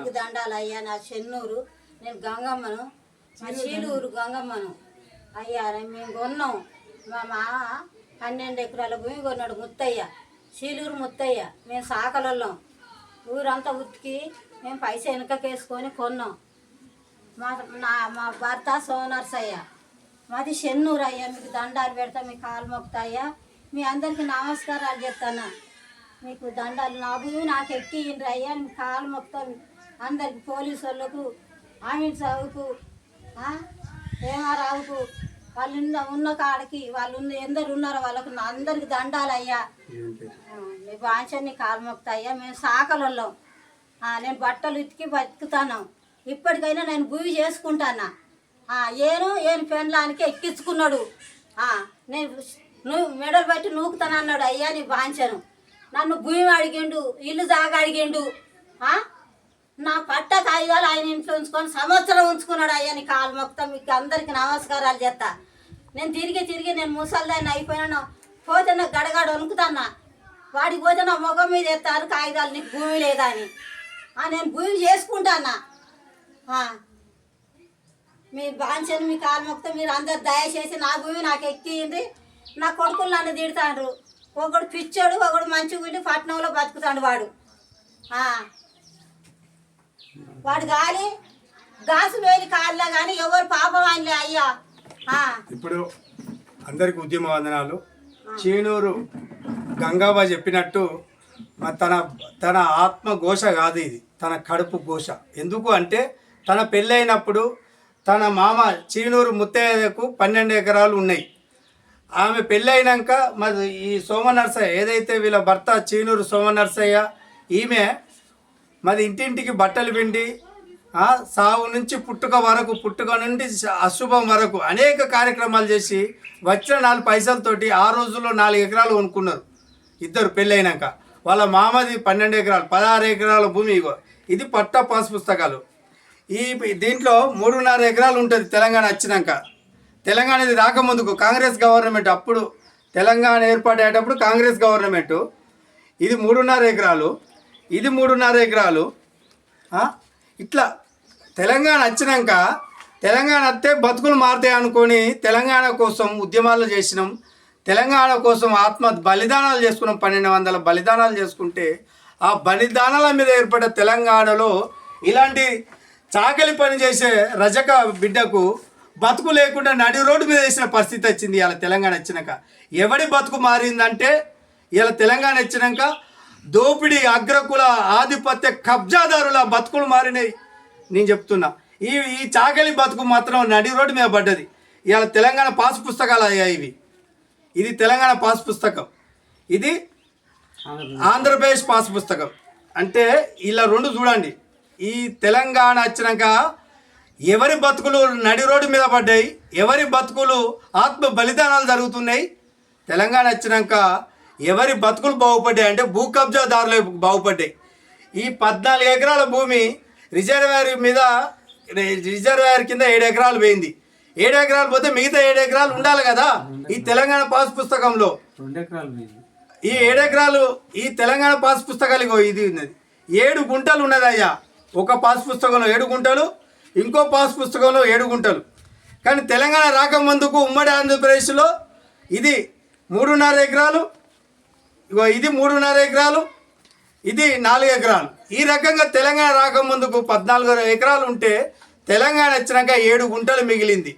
అందరికి దండాలు అయ్యా. నా చెన్నూరు, నేను గంగమ్మను, మా చీలూరు గంగమ్మను అయ్యా. మేము కొన్నాం, మా మామ 12 ఎకరాల భూమి కొన్నాడు ముత్తయ్య, చీలూరు ముత్తయ్య. మేము సాకలొల్లం, ఊరంతా ఉతికి మేము పైసా వెనకకేసుకొని కొన్నాం. మా భర్త సోనర్సయ్య, మాది చెన్నూరు అయ్యా. మీకు దండాలు పెడతా, మీ కాలు మొక్కుతాయ్యా. మీ అందరికీ నమస్కారాలు చెప్తాను. మీకు దండాలు, నా భూమి నాకు ఎక్కిండ్రు అయ్యా. మీ కాలు మొక్కుతాం అందరికి, పోలీసు వాళ్ళకు, ఆమెన్ సాగుకు, ఏమారావుకు, వాళ్ళు ఉన్న కాడికి, వాళ్ళు ఎందరు ఉన్నారో వాళ్ళకు అందరికి దండాలు అయ్యా. మీ బాంచని కాలు మొక్కుతాయ్యా. మేము సాకలొల్లం, నేను బట్టలు ఉతికి బతుకుతాను. ఇప్పటికైనా నేను భూమి చేసుకుంటానా. ఏను పెండ్లానికి ఎక్కించుకున్నాడు. నేను నువ్వు మెడలు బట్టి నూకుతానన్నాడు అయ్యా. నీ బాంచను నన్ను భూమి అడిగిండు, ఇల్లు జాగా అడిగిండు. నా పట్ట కాగితాలు ఆయన ఇంట్లో ఉంచుకొని సంవత్సరం ఉంచుకున్నాడు అయ్యా. నీ కాలు మొత్తం మీకు అందరికి నమస్కారాలు చేస్తా. నేను తిరిగి నేను ముసలిదాన్ని అయిపోయినాను. పోతే నాకు గడగడ వణుకుతాన్నా. వాడికి పోతే నా ముఖం మీద ఎత్తారు కాగితాలు, నీకు భూమి లేదా అని. నేను భూమి చేసుకుంటానా. మీ బాంచని మీ కాలు మొత్తం మీరు అందరు దయచేసి నా భూమి నాకు ఎక్కింది. నా కొడుకులు నన్ను తిడతాండ్రు. ఒకడు పిచ్చాడు, ఒకడు మంచిగా ఉండి పట్టణంలో బతుకుతాడు. వాడు గాసు వేలి కాళ్ళ కానీ ఎవరు పాపం ఆయనలే అయ్యా. ఇప్పుడు అందరికి ఉద్యమ వందనాలు. చీనూరు గంగవ్వ చెప్పినట్టు తన ఆత్మ ఘోష కాదు ఇది, తన కడుపు ఘోష. ఎందుకు అంటే తన పెళ్ళైనప్పుడు తన మామ చీనూరు ముత్తయ్యకు 12 ఎకరాలు ఉన్నాయి. ఆమె పెళ్ళైనాక మరి ఈ సోమనర్సయ్య ఏదైతే వీళ్ళ భర్త చీనూరు సోమనర్సయ్య, ఈమె మరి ఇంటింటికి బట్టలు పిండి సాగు నుంచి పుట్టుక వరకు, పుట్టుక నుండి అశుభం వరకు అనేక కార్యక్రమాలు చేసి వచ్చిన 4 పైసలతోటి ఆ రోజుల్లో 4 ఎకరాలు కొనుక్కున్నారు ఇద్దరు పెళ్ళైనాక. వాళ్ళ మామది 12 ఎకరాలు, 16 ఎకరాల భూమి. ఇది పట్టా పాస్ పుస్తకాలు. దీంట్లో 3.5 ఎకరాలు ఉంటుంది తెలంగాణ వచ్చినాక. తెలంగాణ ఇది రాకముందుకు కాంగ్రెస్ గవర్నమెంట్, అప్పుడు తెలంగాణ ఏర్పాటయ్యేటప్పుడు కాంగ్రెస్ గవర్నమెంటు. ఇది 3.5 ఎకరాలు, ఇది 3.5 ఎకరాలు. ఇట్లా తెలంగాణ వచ్చినాక, తెలంగాణ వస్తే బతుకులు మారుతాయి అనుకొని తెలంగాణ కోసం ఉద్యమాలు చేసినాం. తెలంగాణ కోసం ఆత్మ బలిదానాలు చేసుకున్నాం. 1200 బలిదానాలు చేసుకుంటే ఆ బలిదానాల మీద ఏర్పడ్డ తెలంగాణలో ఇలాంటి చాకలి పని చేసే రజక బిడ్డకు బతుకు లేకుండా నడి రోడ్డు మీద వేసిన పరిస్థితి వచ్చింది ఇలా తెలంగాణ వచ్చినాక. ఎవడి బతుకు మారిందంటే ఇలా తెలంగాణ వచ్చినాక దోపిడీ, అగ్రకుల, ఆధిపత్య కబ్జాదారుల బతుకులు మారినాయి. నేను చెప్తున్నా, ఈ చాకలి బతుకు మాత్రం నడి రోడ్డు మీద పడ్డది. ఇలా తెలంగాణ పాస్ పుస్తకాలు అయ్యాయి ఇవి. ఇది తెలంగాణ పాస్ పుస్తకం, ఇది ఆంధ్రప్రదేశ్ పాస్ పుస్తకం. అంటే ఇలా రెండు చూడండి. ఈ తెలంగాణ వచ్చినాక ఎవరి బతుకులు నడి రోడ్డు మీద పడ్డాయి, ఎవరి బతుకులు ఆత్మ బలిదానాలు జరుగుతున్నాయి. తెలంగాణ వచ్చినాక ఎవరి బతుకులు బాగుపడ్డాయి అంటే భూ కబ్జాదారులు బాగుపడ్డాయి. ఈ 14 ఎకరాల భూమి రిజర్వాయర్ మీద, రిజర్వాయర్ కింద 7 ఎకరాలు పోయింది. 7 ఎకరాలు పోతే మిగతా 7 ఎకరాలు ఉండాలి కదా ఈ తెలంగాణ పాస్ పుస్తకంలో. 2 ఎకరాలు ఈ 7 ఎకరాలు ఈ తెలంగాణ పాస్ పుస్తకాలు ఇది ఉన్నది. 7 గుంటలు ఉన్నది అయ్యా. ఒక పాస్ పుస్తకంలో 7 గుంటలు, ఇంకో పాస్ పుస్తకంలో 7 గుంటలు. కానీ తెలంగాణ రాకముందుకు ఉమ్మడి ఆంధ్రప్రదేశ్లో ఇది 3.5 ఎకరాలు, ఇది 3.5 ఎకరాలు, ఇది 4 ఎకరాలు. ఈ రకంగా తెలంగాణ రాకముందుకు 14 ఎకరాలు ఉంటే తెలంగాణ వచ్చినాక 7 గుంటలు మిగిలింది.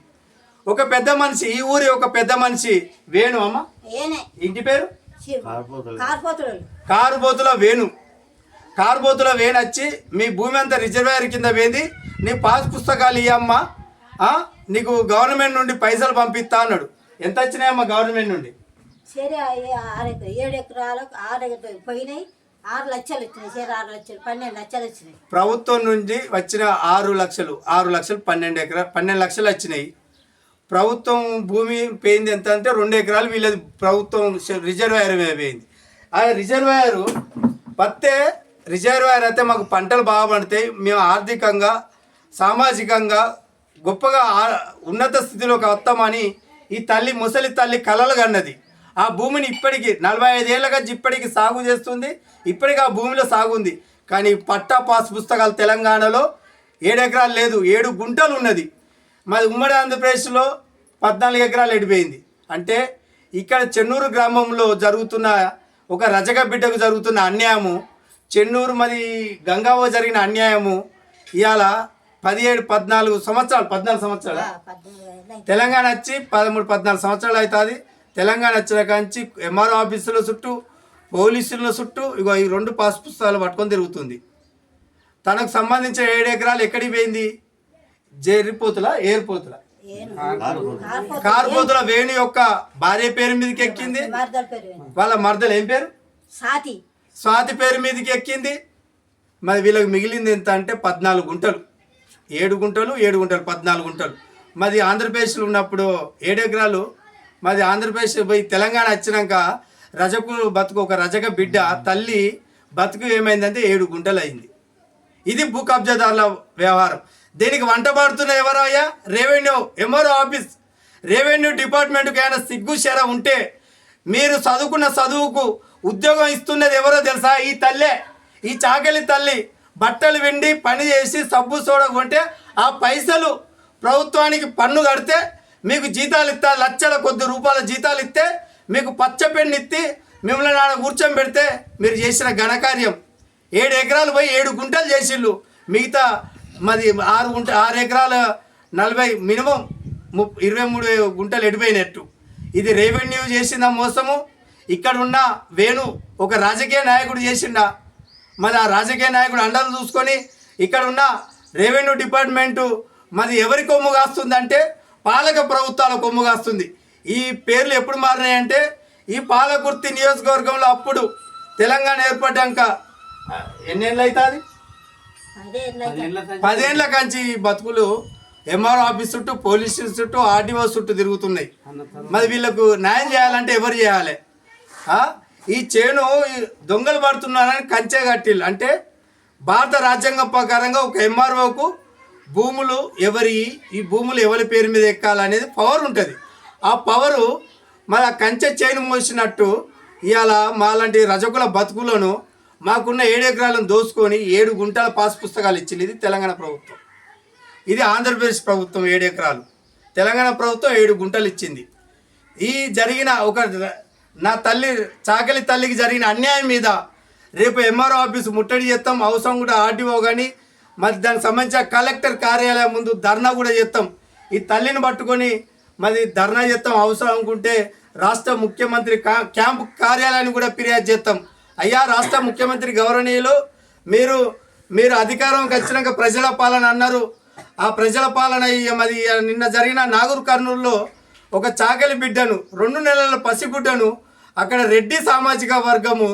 ఒక పెద్ద మనిషి, ఈ ఊరి ఒక పెద్ద మనిషి వేణు, అమ్మ ఇంటి పేరు కారుబోతుల వేణు. కారుబోతుల వేణు వచ్చి మీ భూమి అంతా రిజర్వాయర్ కింద పోయింది, నీ పాస్ పుస్తకాలు ఇయ్యమ్మా, నీకు గవర్నమెంట్ నుండి పైసలు పంపిస్తా అన్నాడు. ఎంత వచ్చినాయమ్మా గవర్నమెంట్ నుండి? 7 ఎకరాలకు 6 పోయినాయి. 6 లక్షలు వచ్చినాయి. 6 లక్షలు 12 లక్షలు వచ్చినాయి. ప్రభుత్వం నుండి వచ్చిన 6 లక్షలు 12 లక్షలు వచ్చినాయి. ప్రభుత్వం భూమి పోయింది ఎంత అంటే 2 ఎకరాలు వీళ్ళది ప్రభుత్వం రిజర్వాయర్ మీద పోయింది. ఆ రిజర్వాయర్ పత్తే రిజర్వాయర్ అయితే మాకు పంటలు బాగా పండుతాయి, మేము ఆర్థికంగా సామాజికంగా గొప్పగా ఉన్నత స్థితిలోకి వస్తామని ఈ తల్లి, ముసలి తల్లి కలలు కన్నది. ఆ భూమిని ఇప్పటికీ 45 ఏళ్ళగా ఇప్పటికి సాగు చేస్తుంది. ఇప్పటికి ఆ భూమిలో సాగు ఉంది. కానీ పట్టా పాస్ పుస్తకాలు తెలంగాణలో 7 ఎకరాలు లేదు, 7 గుంటలు ఉన్నది. మరి ఉమ్మడి ఆంధ్రప్రదేశ్లో 14 ఎకరాలు ఎడిపోయింది. అంటే ఇక్కడ చెన్నూరు గ్రామంలో జరుగుతున్న ఒక రజక బిడ్డకు జరుగుతున్న అన్యాయము, చెన్నూరు మరి గంగావ జరిగిన అన్యాయము ఇవాళ 14 సంవత్సరాలు తెలంగాణ వచ్చి 14 సంవత్సరాలు అవుతుంది. తెలంగాణ వచ్చిన కాంచి ఎంఆర్ఓ ఆఫీసుల చుట్టూ, పోలీసుల చుట్టూ ఇగో ఈ 2 పాస్ పుస్తకాలు పట్టుకొని తిరుగుతుంది. తనకు సంబంధించిన 7 ఎకరాలు ఎక్కడికి పోయింది? ఏర్పోతుల కార్పోతుల వేణు యొక్క భార్య పేరు మీదకి ఎక్కింది. వాళ్ళ మర్దలు ఏం పేరు? స్వాతి పేరు మీదకి ఎక్కింది. మరి వీళ్ళకి మిగిలింది ఎంత అంటే 14 గుంటలు. 7 గుంటలు 14 గుంటలు. మరి ఆంధ్రప్రదేశ్లో ఉన్నప్పుడు 7 ఎకరాలు. మరి ఆంధ్రప్రదేశ్ పోయి తెలంగాణ వచ్చినాక రజకు బతుకు ఒక రజక బిడ్డ తల్లి బతుకు ఏమైందంటే 7 గుంటలు అయింది. ఇది భూ కబ్జాదారుల వ్యవహారం. దీనికి వంట పడుతున్న ఎవరో అయ్యా? రెవెన్యూ ఎంఆర్ఓ ఆఫీస్, రెవెన్యూ డిపార్ట్మెంట్కి ఏమైనా సిగ్గు శర ఉంటే మీరు చదువుకున్న చదువుకు ఉద్యోగం ఇస్తున్నది ఎవరో తెలుసా? ఈ తల్లే, ఈ చాకలి తల్లి. బట్టలు వెండి పని చేసి సబ్బు సోడా కొంటే ఆ పైసలు ప్రభుత్వానికి పన్ను కడితే మీకు జీతాలు ఇస్తా, లక్షల కొద్ది రూపాయల జీతాలు ఇస్తే మీకు పచ్చ పెన్ను ఇచ్చి మిమ్మల్ని ఆడ కూర్చొని పెడితే మీరు చేసిన ఘనకార్యం. 7 ఎకరాలు పోయి 7 గుంటలు చేసిళ్ళు. మిగతా మరి 6 ఎకరాల 40 మినిమం 23 గుంటలు ఎడిపోయినట్టు. ఇది రెవెన్యూ చేసిన మోసము. ఇక్కడ ఉన్న వేణు ఒక రాజకీయ నాయకుడు చేసిండా? మరి ఆ రాజకీయ నాయకుడు అండలు చూసుకొని ఇక్కడ ఉన్న రెవెన్యూ డిపార్ట్మెంటు మరి ఎవరి కొమ్ము కాస్తుందంటే పాలక ప్రభుత్వాల కొమ్ము కాస్తుంది. ఈ పేర్లు ఎప్పుడు మారినాయంటే ఈ పాలకుర్తి నియోజకవర్గంలో అప్పుడు తెలంగాణ ఏర్పడ్డాక ఎన్నేళ్ళు అవుతుంది? 10 ఏళ్ళ కంచి బతుకులు ఎంఆర్ఓ ఆఫీస్ చుట్టూ, పోలీసు చుట్టూ, ఆర్డీఓ చుట్టూ తిరుగుతున్నాయి. మరి వీళ్ళకు న్యాయం చేయాలంటే ఎవరు చేయాలి? ఈ చేను దొంగలు పడుతున్నారని కంచె కట్టిళ్ళు. అంటే భారత రాజ్యాంగం ప్రకారంగా ఒక ఎంఆర్ఓకు భూములు ఈ భూములు ఎవరి పేరు మీద ఎక్కాలనేది పవర్ ఉంటుంది. ఆ పవరు మరి ఆ కంచె చేను మోసినట్టు ఇవాళ మాలాంటి రజకుల బతుకులను మాకున్న 7 ఎకరాలను దోసుకొని 7 గుంటల పాస్ పుస్తకాలు ఇచ్చింది. ఇది తెలంగాణ ప్రభుత్వం. ఇది ఆంధ్రప్రదేశ్ ప్రభుత్వం 7 ఎకరాలు, తెలంగాణ ప్రభుత్వం 7 గుంటలు ఇచ్చింది. ఈ జరిగిన నా తల్లి చాకలి తల్లికి జరిగిన అన్యాయం మీద రేపు ఎంఆర్ఓ ఆఫీసు ముట్టడి చేస్తాం. అవసరం కూడా ఆర్డీఓ కానీ మరి దానికి సంబంధించిన కలెక్టర్ కార్యాలయం ముందు ధర్నా కూడా చేస్తాం. ఈ తల్లిని పట్టుకొని మరి ధర్నా చేస్తాం. అవసరం అనుకుంటే రాష్ట్ర ముఖ్యమంత్రి క్యాంపు కార్యాలయాన్ని కూడా ఫిర్యాదు చేస్తాం. అయ్యా రాష్ట్ర ముఖ్యమంత్రి గౌరవనీయులు, మీరు అధికారంకి వచ్చినాక ప్రజల పాలన అన్నారు. ఆ ప్రజల పాలన మరి నిన్న జరిగిన నాగూర్ కర్నూలులో ఒక చాకలి బిడ్డను 2 నెలల పసిగుడ్డను అక్కడ రెడ్డి సామాజిక వర్గము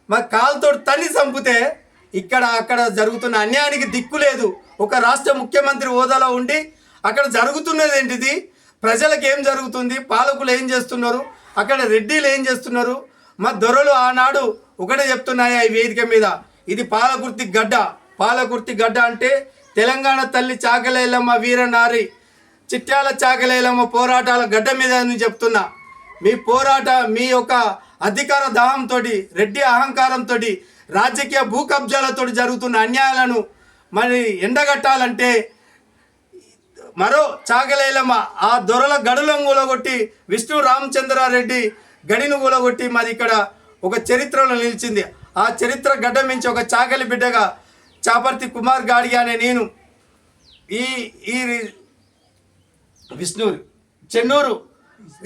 మరి కాలుతో తల్లి చంపితే అక్కడ జరుగుతున్న అన్యాయానికి దిక్కు లేదు. ఒక రాష్ట్ర ముఖ్యమంత్రి హోదాలో ఉండి అక్కడ జరుగుతున్నది ఏంటిది? ప్రజలకు ఏం జరుగుతుంది? పాలకులు ఏం చేస్తున్నారు? అక్కడ రెడ్డిలు ఏం చేస్తున్నారు? మా దొరలు ఆనాడు ఒకటే చెప్తున్నాయా ఈ వేదిక మీద, ఇది పాలకుర్తి గడ్డ అంటే తెలంగాణ తల్లి చాకలేలమ్మ వీరనారి చిట్యాల చాకలేలమ్మ పోరాటాల గడ్డ మీద అని చెప్తున్నా. మీ యొక్క అధికార దాహంతో, రెడ్డి అహంకారంతో, రాజకీయ భూ కబ్జాలతో జరుగుతున్న అన్యాయాలను మరి ఎండగట్టాలంటే మరో చాకలేలమ్మ ఆ దొరల గడులను కూలగొట్టి విష్ణు రామచంద్రారెడ్డి గడిని కూలగొట్టి మరి ఇక్కడ ఒక చరిత్రలో నిలిచింది. ఆ చరిత్ర గడ్డ మించి ఒక చాకలి బిడ్డగా చాపర్తి కుమార్ గాడిగా అనే నేను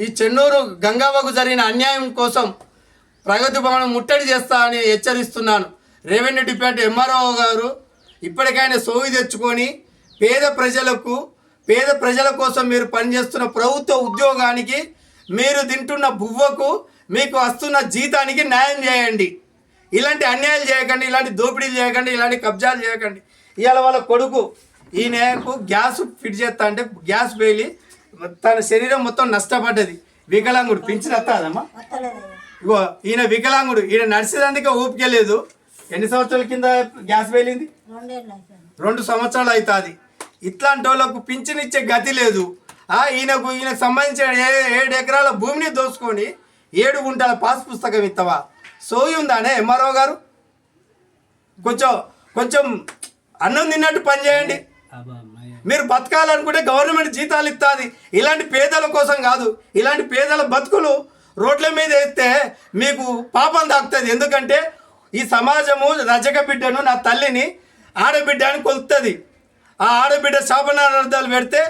ఈ చెన్నూరు గంగావకు జరిగిన అన్యాయం కోసం ప్రగతి భవనం ముట్టడి చేస్తా అని హెచ్చరిస్తున్నాను. రెవెన్యూ డిపార్ట్మెంట్ ఎంఆర్ఓ గారు ఇప్పటికైనా సోయి తెచ్చుకొని పేద ప్రజల కోసం మీరు పనిచేస్తున్న ప్రభుత్వ ఉద్యోగానికి, మీరు తింటున్న బువ్వకు, మీకు వస్తున్న జీతానికి న్యాయం చేయండి. ఇలాంటి అన్యాయాలు చేయకండి, ఇలాంటి దోపిడీలు చేయకండి, ఇలాంటి కబ్జాలు చేయకండి. ఇవాళ వాళ్ళ కొడుకు ఈయనకు గ్యాస్ ఫిట్ చేస్తా అంటే గ్యాస్ పేలి తన శరీరం మొత్తం నష్టపడ్డది. వికలాంగుడు పింఛన్ వస్తుందమ్మా. ఇగో ఈయన వికలాంగుడు, ఈయన నడిచేదానికి ఓపిక లేదు. ఎన్ని సంవత్సరాల కింద గ్యాస్ పేలింది? 2 సంవత్సరాలు అవుతుంది. ఇట్లాంటి వాళ్ళకు పింఛన్ ఇచ్చే గతి లేదు. ఈయనకు సంబంధించిన 7 ఎకరాల భూమిని దోసుకొని 7 గుంటల పాస్ పుస్తకం ఇస్తావా? సోయి ఉందానే ఎంఆర్ఓ గారు? కొంచెం కొంచెం అన్నం తిన్నట్టు పని చేయండి. మీరు బతకాలనుకుంటే గవర్నమెంట్ జీతాలు ఇస్తుంది. ఇలాంటి పేదల కోసం కాదు. ఇలాంటి పేదల బతుకులు రోడ్ల మీద వేస్తే మీకు పాపం తాకుతుంది. ఎందుకంటే ఈ సమాజము రజక బిడ్డను, నా తల్లిని ఆడబిడ్డ అని కొలుస్తుంది. ఆ ఆడబిడ్డ శాపనార్థాలు పెడితే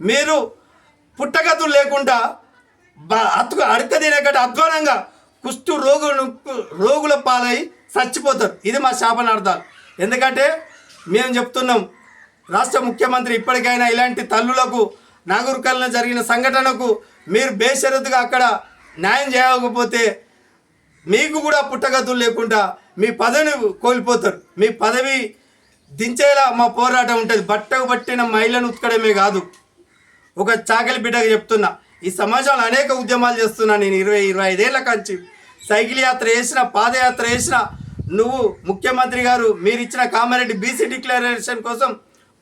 మీరు పుట్టగతులు లేకుండా అడక తినకంటే అధ్వానంగా కుష్టు రోగుల పాలై చచ్చిపోతారు. ఇది మా శాపనార్థాలు. ఎందుకంటే మేము చెప్తున్నాం, రాష్ట్ర ముఖ్యమంత్రి ఇప్పటికైనా ఇలాంటి తల్లులకు నాగరికల్లో జరిగిన సంఘటనకు మీరు బేషరతుగా అక్కడ న్యాయం చేయకపోతే మీకు కూడా పుట్టగతులు లేకుండా మీ పదవిని కోల్పోతారు. మీ పదవి దించేలా మా పోరాటం ఉంటుంది. బట్టకు పట్టిన మహిళను ఉతకడమే కాదు, ఒక చాకలి బిడ్డగా చెప్తున్నా, ఈ సమాజంలో అనేక ఉద్యమాలు చేస్తున్నా. నేను 25 ఏళ్ళ కంచి సైకిల్ యాత్ర చేసిన, పాదయాత్ర చేసిన. నువ్వు ముఖ్యమంత్రి గారు మీరు ఇచ్చిన కామారెడ్డి బీసీ డిక్లరేషన్ కోసం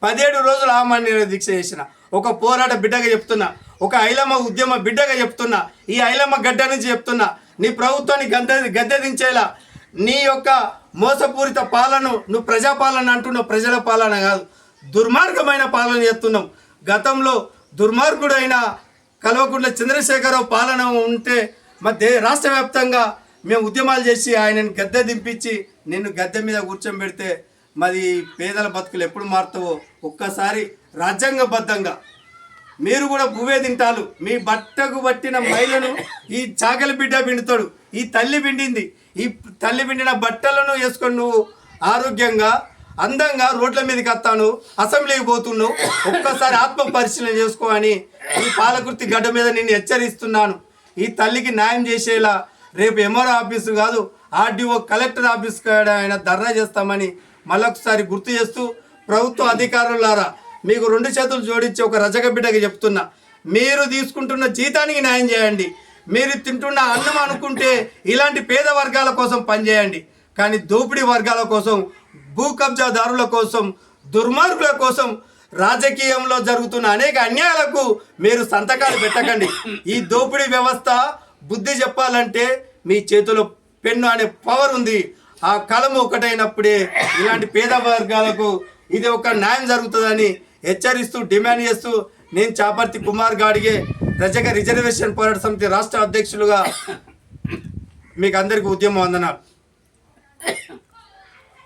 17 రోజులు ఆమరణ దీక్ష చేసిన ఒక పోరాట బిడ్డగా చెప్తున్నా, ఒక ఐలమ్మ ఉద్యమ బిడ్డగా చెప్తున్నా. ఈ ఐలమ్మ గడ్డ నుంచి చెప్తున్నా, నీ ప్రభుత్వాన్ని గద్దె దించేలా నీ యొక్క మోసపూరిత పాలన, నువ్వు ప్రజాపాలన అంటున్నావు, ప్రజల పాలన కాదు, దుర్మార్గమైన పాలన చేస్తున్నావు. గతంలో దుర్మార్గుడైన కల్వకుంట్ల చంద్రశేఖరరావు పాలన ఉంటే రాష్ట్ర వ్యాప్తంగా మేము ఉద్యమాలు చేసి ఆయనను గద్దె దింపించి నిన్ను గద్దె మీద కూర్చోబెడితే మరి పేదల బతుకులు ఎప్పుడు మారుతావో ఒక్కసారి రాజ్యాంగబద్ధంగా మీరు కూడా భూవే తింటాలు. మీ బట్టకు పట్టిన మహిళను ఈ చాకలి బిడ్డ పిండుతాడు. ఈ తల్లి పిండింది. ఈ తల్లి పిండిన బట్టలను వేసుకొని నువ్వు ఆరోగ్యంగా అందంగా రోడ్ల మీదకి వస్తాను, అసెంబ్లీకి పోతున్నావు. ఒక్కసారి ఆత్మ పరిశీలన చేసుకో అని ఈ పాలకుర్తి గడ్డ మీద నిన్ను హెచ్చరిస్తున్నాను. ఈ తల్లికి న్యాయం చేసేలా రేపు ఎంఆర్ఓ ఆఫీసు కాదు, ఆర్డీఓ కలెక్టర్ ఆఫీస్ ఆయన ధర్నా చేస్తామని మళ్ళొకసారి గుర్తు చేస్తూ, ప్రభుత్వ అధికారులారా మీకు 2 చేతులు జోడించి ఒక రజక బిడ్డకి చెప్తున్నా, మీరు తీసుకుంటున్న జీతానికి న్యాయం చేయండి. మీరు తింటున్న అన్నం అనుకుంటే ఇలాంటి పేద వర్గాల కోసం పనిచేయండి. కానీ దోపిడీ వర్గాల కోసం, భూ కబ్జాదారుల కోసం, దుర్మార్గుల కోసం, రాజకీయంలో జరుగుతున్న అనేక అన్యాయాలకు మీరు సంతకాలు పెట్టకండి. ఈ దోపిడీ వ్యవస్థ బుద్ధి చెప్పాలంటే మీ చేతిలో పెన్ను అనే పవర్ ఉంది. ఆ కలము ఒకటైనప్పుడే ఇలాంటి పేద వర్గాలకు ఇది ఒక న్యాయం జరుగుతుందని హెచ్చరిస్తూ, డిమాండ్ చేస్తూ, నేను చాపర్తి కుమార్ గాడిగే రజక రిజర్వేషన్ పోరాట సమితి రాష్ట్ర అధ్యక్షులుగా మీకు అందరికీ ఉద్యమ వందనాలు.